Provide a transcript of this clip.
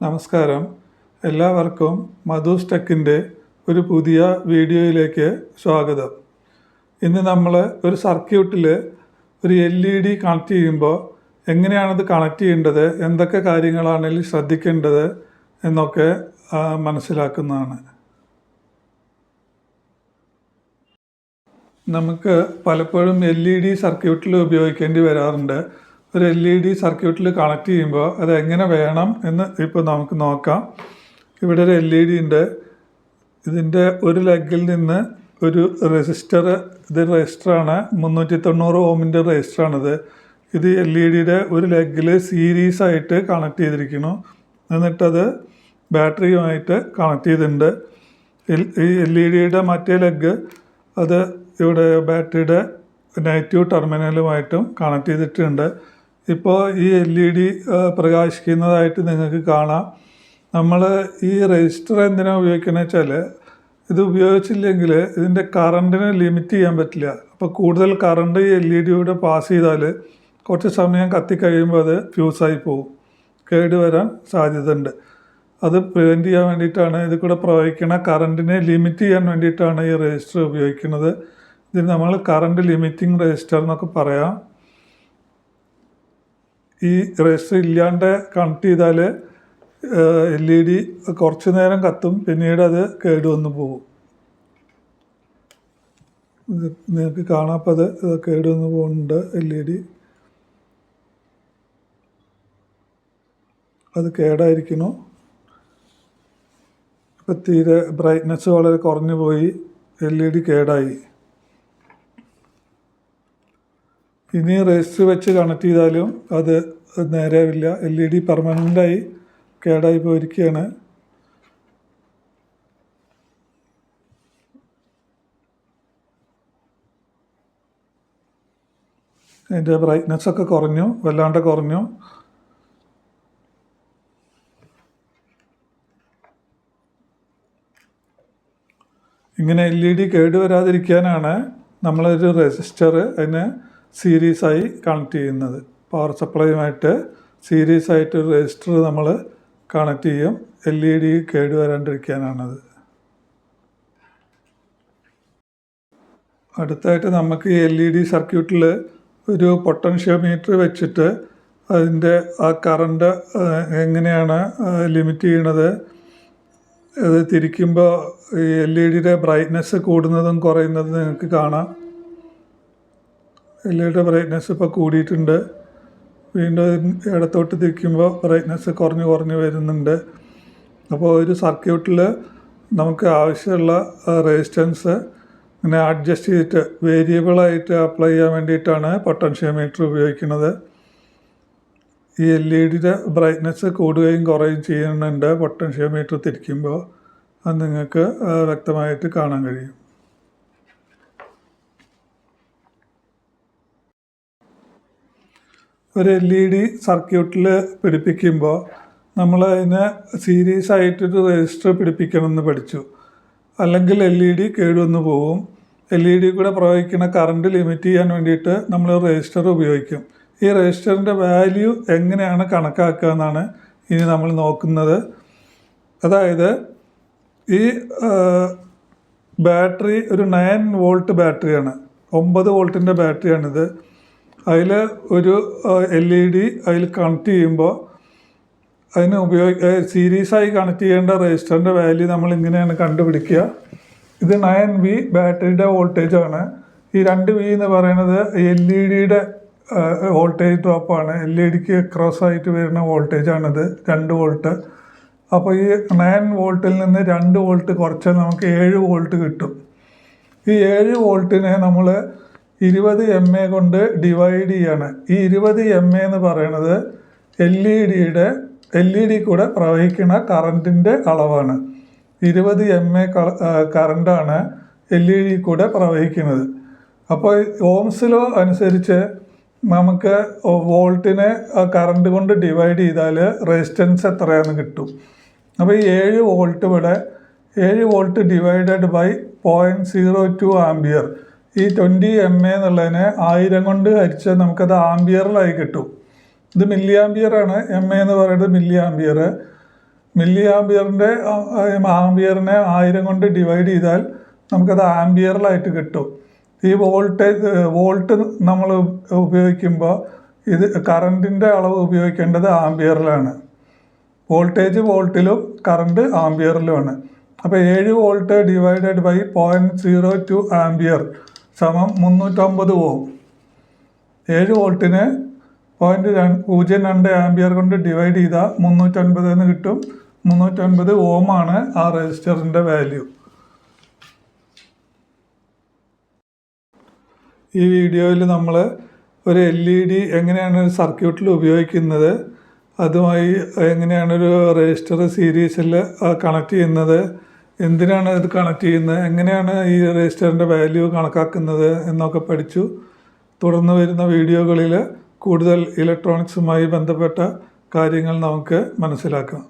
നമസ്കാരം. എല്ലാവർക്കും മധുസ് ടെക്കിൻ്റെ ഒരു പുതിയ വീഡിയോയിലേക്ക് സ്വാഗതം. ഇന്ന് നമ്മൾ ഒരു സർക്യൂട്ടിൽ ഒരു LED കണക്ട് ചെയ്യുമ്പോൾ എങ്ങനെയാണത് കണക്ട് ചെയ്യേണ്ടത്, എന്തൊക്കെ കാര്യങ്ങളാണ് ശ്രദ്ധിക്കേണ്ടത് എന്നൊക്കെ മനസ്സിലാക്കുന്നതാണ്. നമുക്ക് പലപ്പോഴും LED സർക്യൂട്ടിൽ ഉപയോഗിക്കേണ്ടി വരാറുണ്ട്. ഒരു LED സർക്യൂട്ടിൽ കണക്ട് ചെയ്യുമ്പോൾ അത് എങ്ങനെ വേണം എന്ന് ഇപ്പോൾ നമുക്ക് നോക്കാം. ഇവിടെ ഒരു LED ഉണ്ട്. ഇതിൻ്റെ ഒരു ലെഗിൽ നിന്ന് ഒരു റെസിസ്റ്റർ, ഇത് റെസിസ്റ്ററാണ്, 390 ഓമിൻ്റെ റെസിസ്റ്ററാണിത്. ഇത് LED ഒരു ലെഗിൽ സീരീസ് ആയിട്ട് കണക്ട് ചെയ്തിരിക്കുന്നു. എന്നിട്ടത് ബാറ്ററിയുമായിട്ട് കണക്ട് ചെയ്തിട്ടുണ്ട്. ഈ LED മറ്റേ ലെഗ് അത് ഇവിടെ ബാറ്ററിയുടെ നെഗറ്റീവ് ടെർമിനലുമായിട്ടും കണക്ട് ചെയ്തിട്ടുണ്ട്. ഇപ്പോൾ ഈ LED പ്രകാശിക്കുന്നതായിട്ട് നിങ്ങൾക്ക് കാണാം. നമ്മൾ ഈ റെസിസ്റ്റർ എന്തിനാണ് ഉപയോഗിക്കുന്നത് വെച്ചാൽ, ഇത് ഉപയോഗിച്ചില്ലെങ്കിൽ ഇതിൻ്റെ കറണ്ടിനെ ലിമിറ്റ് ചെയ്യാൻ പറ്റില്ല. അപ്പോൾ കൂടുതൽ കറണ്ട് ഈ LED പാസ് ചെയ്താൽ കുറച്ച് സമയം കത്തിക്കഴിയുമ്പോൾ അത് ഫ്യൂസായി പോകും, കേടുവരാൻ സാധ്യതയുണ്ട്. അത് പ്രിവെൻറ്റ് ചെയ്യാൻ വേണ്ടിയിട്ടാണ്, ഇത് കൂടെ പ്രവഹിക്കുന്ന കറണ്ടിനെ ലിമിറ്റ് ചെയ്യാൻ വേണ്ടിയിട്ടാണ് ഈ റെസിസ്റ്റർ ഉപയോഗിക്കുന്നത്. ഇതിന് നമ്മൾ കറണ്ട് ലിമിറ്റിംഗ് റെസിസ്റ്റർ എന്നൊക്കെ പറയാം. ഈ റെസിസ്റ്റർ ഇല്ലാണ്ട് കണക്ട് ചെയ്താൽ LED കുറച്ച് നേരം കത്തും, പിന്നീട് അത് കേടുവന്ന് പോകും. നിങ്ങൾക്ക് കാണാപ്പോൾ അത് കേടുവന്ന് പോകുന്നുണ്ട്. LED അത് കേടായിരിക്കുന്നു. ഇപ്പം തീരെ ബ്രൈറ്റ്നെസ് വളരെ കുറഞ്ഞു പോയി, LED കേടായി. ഇനി റെസിസ്റ്റർ വെച്ച് കണക്ട് ചെയ്താലും അത് നേരെയാവില്ല. LED പെർമനൻ്റായി കേടായി പോയിരിക്കുകയാണ്. അതിൻ്റെ ബ്രൈറ്റ്നെസ്സൊക്കെ കുറഞ്ഞു, വല്ലാണ്ട് കുറഞ്ഞു. ഇങ്ങനെ LED കേടുവരാതിരിക്കാനാണ് നമ്മളൊരു റെസിസ്റ്റർ അതിന് സീരീസായി കണക്ട് ചെയ്യുന്നത്. പവർ സപ്ലൈയുമായിട്ട് സീരീസായിട്ട് ഒരു റെസിസ്റ്റർ നമ്മൾ കണക്ട് ചെയ്യും. LED കേടുവരാണ്ടിരിക്കാനാണത്. അടുത്തായിട്ട് നമുക്ക് ഈ LED സർക്യൂട്ടിൽ ഒരു പൊട്ടൻഷ്യോമീറ്റർ വെച്ചിട്ട് അതിൻ്റെ ആ കറണ്ട് എങ്ങനെയാണ് ലിമിറ്റ് ചെയ്യണത്, അത് തിരിക്കുമ്പോൾ ഈ LED ബ്രൈറ്റ്നെസ് കൂടുന്നതും കുറയുന്നതും നിങ്ങൾക്ക് കാണാം. LED ബ്രൈറ്റ്നെസ് ഇപ്പോൾ കൂടിയിട്ടുണ്ട്. വീണ്ടും ഇടത്തോട്ട് തിരിക്കുമ്പോൾ ബ്രൈറ്റ്നെസ് കുറഞ്ഞ് വരുന്നുണ്ട്. അപ്പോൾ ഒരു സർക്യൂട്ടിൽ നമുക്ക് ആവശ്യമുള്ള റെസിസ്റ്റൻസ് ഇങ്ങനെ അഡ്ജസ്റ്റ് ചെയ്തിട്ട് വേരിയബിളായിട്ട് അപ്ലൈ ചെയ്യാൻ വേണ്ടിയിട്ടാണ് പൊട്ടൻഷ്യോമീറ്റർ ഉപയോഗിക്കുന്നത്. ഈ LED ബ്രൈറ്റ്നെസ് കൂടുകയും കുറയുകയും ചെയ്യുന്നുണ്ട് പൊട്ടൻഷ്യോമീറ്റർ തിരിക്കുമ്പോൾ. അത് നിങ്ങൾക്ക് വ്യക്തമായിട്ട് കാണാൻ കഴിയും. ഒരു LED സർക്യൂട്ടിൽ പിടിപ്പിക്കുമ്പോൾ നമ്മൾ അതിന് സീരീസ് ആയിട്ടൊരു റെസിസ്റ്റർ പിടിപ്പിക്കണമെന്ന് പഠിച്ചു. അല്ലെങ്കിൽ LED കേടുവന്ന് പോവും. LED കൂടെ പ്രവഹിക്കുന്ന കറണ്ട് ലിമിറ്റ് ചെയ്യാൻ വേണ്ടിയിട്ട് നമ്മൾ റെസിസ്റ്റർ ഉപയോഗിക്കും. ഈ റെസിസ്റ്ററിൻ്റെ വാല്യൂ എങ്ങനെയാണ് കണക്കാക്കുക എന്നാണ് ഇനി നമ്മൾ നോക്കുന്നത്. അതായത് ഈ ബാറ്ററി ഒരു 9 വോൾട്ട് ബാറ്ററിയാണ്, 9 വോൾട്ടിൻ്റെ ബാറ്ററിയാണിത്. അതിൽ ഒരു LED അതിൽ കണക്ട് ചെയ്യുമ്പോൾ അതിന് സീരീസായി കണക്ട് ചെയ്യേണ്ട റെസിസ്റ്ററിൻ്റെ വാല്യൂ നമ്മൾ ഇങ്ങനെയാണ് കണ്ടുപിടിക്കുക. ഇത് 9V ബാറ്ററിയുടെ വോൾട്ടേജാണ്. ഈ 2V എന്ന് പറയുന്നത് LED വോൾട്ടേജ് ഡ്രോപ്പാണ്. LED ക്രോസ് ആയിട്ട് വരുന്ന വോൾട്ടേജാണിത്, 2 വോൾട്ട്. അപ്പോൾ ഈ 9 വോൾട്ടിൽ നിന്ന് 2 വോൾട്ട് കുറച്ചാൽ നമുക്ക് 7 വോൾട്ട് കിട്ടും. ഈ 7 വോൾട്ടിനെ നമ്മൾ 20 mA കൊണ്ട് ഡിവൈഡ് ചെയ്യാണ്. ഈ 20 mA എന്ന് പറയുന്നത് LED കൂടെ പ്രവഹിക്കുന്ന കറണ്ടിൻ്റെ അളവാണ്. 20 mA കറണ്ടാണ് LED കൂടെ പ്രവഹിക്കുന്നത്. അപ്പോൾ ഓംസ് ലോ അനുസരിച്ച് നമുക്ക് വോൾട്ടിനെ കറണ്ട് കൊണ്ട് ഡിവൈഡ് ചെയ്താൽ റെസിസ്റ്റൻസ് എത്രയാണെന്ന് കിട്ടും. അപ്പോൾ ഈ 7 വോൾട്ട് ഇവിടെ 7 വോൾട്ട് ഡിവൈഡഡ് ബൈ 0.02 ആംബിയർ. ഈ 20 mA എന്നുള്ളതിനെ 1000 കൊണ്ട് ഹരിച്ചാൽ നമുക്കത് ആംബിയറിലായി കിട്ടും. ഇത് മില്ലി ആംബിയർ ആണ്. MA എന്ന് പറയുന്നത് മില്ലി ആംബിയർ. മില്ലി ആംബിയറിൻ്റെ ആംബിയറിനെ 1000 കൊണ്ട് ഡിവൈഡ് ചെയ്താൽ നമുക്കത് ആംബിയറിലായിട്ട് കിട്ടും. ഈ വോൾട്ട് നമ്മൾ ഉപയോഗിക്കുമ്പോൾ ഇത് കറണ്ടിൻ്റെ അളവ് ഉപയോഗിക്കേണ്ടത് ആംബിയറിലാണ്. Voltage വോൾട്ടിലും current ആംബിയറിലുമാണ്. അപ്പോൾ 7 വോൾട്ട് ഡിവൈഡഡ് ബൈ 0.02 ആംബിയർ സമം 350 ഓം. 7 വോൾട്ടിന് 0.02 ആംബിയർ കൊണ്ട് ഡിവൈഡ് ചെയ്താൽ 350 എന്ന് കിട്ടും. 350 ഓമാണ് ആ റെസിസ്റ്ററിൻ്റെ വാല്യൂ. ഈ വീഡിയോയിൽ നമ്മൾ ഒരു LED എങ്ങനെയാണ് ഒരു സർക്യൂട്ടിൽ ഉപയോഗിക്കുന്നത്, അതുമായി എങ്ങനെയാണ് ഒരു രജിസ്റ്റർ സീരീസിൽ കണക്ട് ചെയ്യുന്നത്, എന്തിനാണ് ഇത് കണക്ട് ചെയ്യുന്നത്, എങ്ങനെയാണ് ഈ രജിസ്റ്ററിൻ്റെ വാല്യൂ കണക്കാക്കുന്നത് എന്നൊക്കെ പഠിച്ചു. തുടർന്ന് വരുന്ന വീഡിയോകളിൽ കൂടുതൽ ഇലക്ട്രോണിക്സുമായി ബന്ധപ്പെട്ട കാര്യങ്ങൾ നമുക്ക് മനസ്സിലാക്കാം.